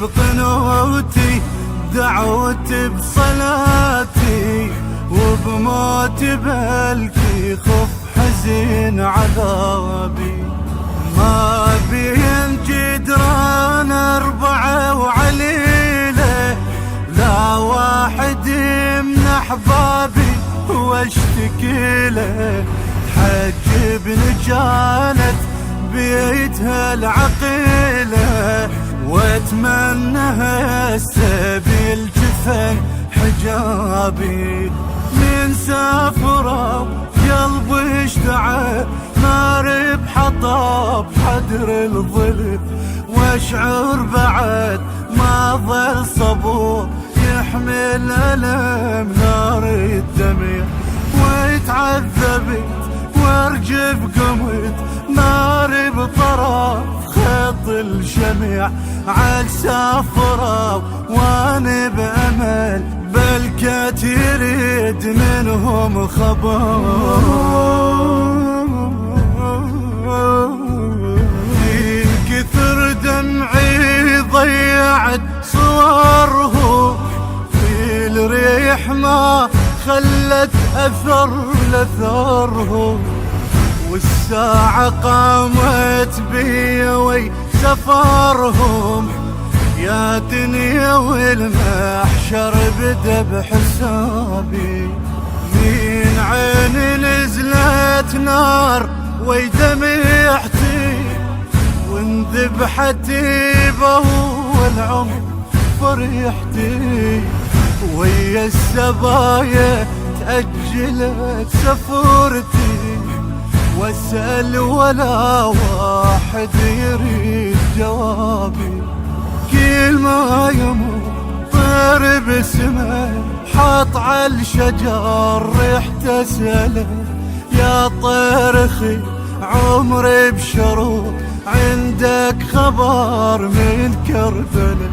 بقنوتي دعوتي بصلاتي وبموتي بلكي خف حزين عذابي. ما بين جدران 4 وعليله لا واحد من احبابي واشتكي له. تحجبني كانت بيتها العقيله واتمنى هسه بالجفن حجابي. من سافرة قلبي اشتعل نار بحطب حدر الظلف واشعر بعد ما ظل صبور يحمل ألم نار الدمع. واتعذبت وارجف قمت نار بطرف خط الشمع عال سافرة وانا بأمل بلكت يريد منهم خبر. من كثر دمعي ضيعت صورهم في الريح ما خلت أثر لثرهم. والساعة قامت بي وي سفرهم يا دنيا والمحشر بدا بحسابي. من عيني نزلت نار ويدمعتي وانذبحتي بأول عمر فرحتي. ويا السبايا تأجلت سفرتي واسأل ولا واحد يريد جوابي. كل ما يمر طير بسمه حاط على الشجر ريحته سلة. يا طير خي عمري بشروق عندك خبر من كربلة.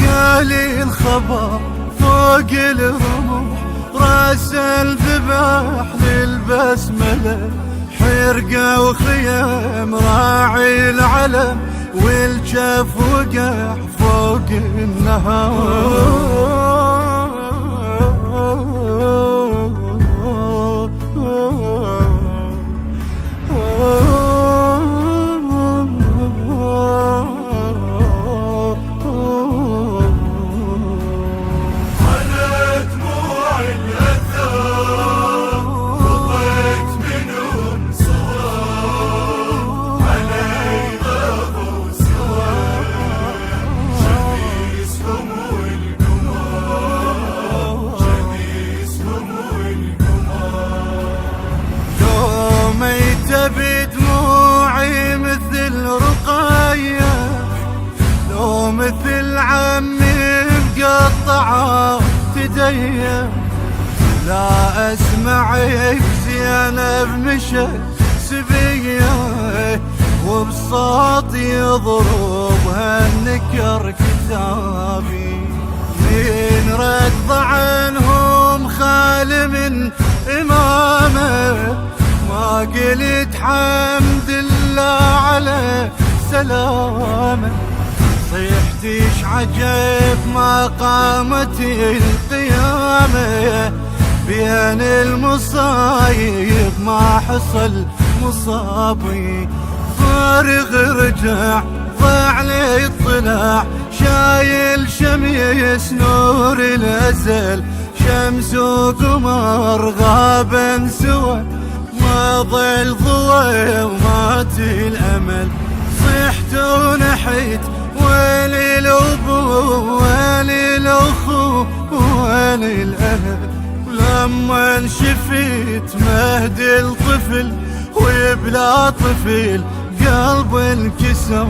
قالي الخبر فوق الرمح راس الذبح للبسملة. حرقة وخيام راعي العلم والجف وقع فوق النهار. بدموعي مثل رقاية لو مثل عمي مقطعة تدية. لا اسمع زينب مشى سبية وبصوت يضربها النكر كتابي. من رد عنهم خال من إمامه ما قلت حمد الله على سلامه. صيحتيش عجب ما قامت القيامة بين المصايب ما حصل مصابي. فارغ رجع ضاع لي الطلع شايل شميس نور الأزل. شمس وقمر غابا سوا ما ظل ضوى ومات الأمل. صحت ونحيت ويلي الأبو ويلي الأخو ويلي الأهل. لما انشفيت مهد الطفل ويبلا طفل قلب انكسر.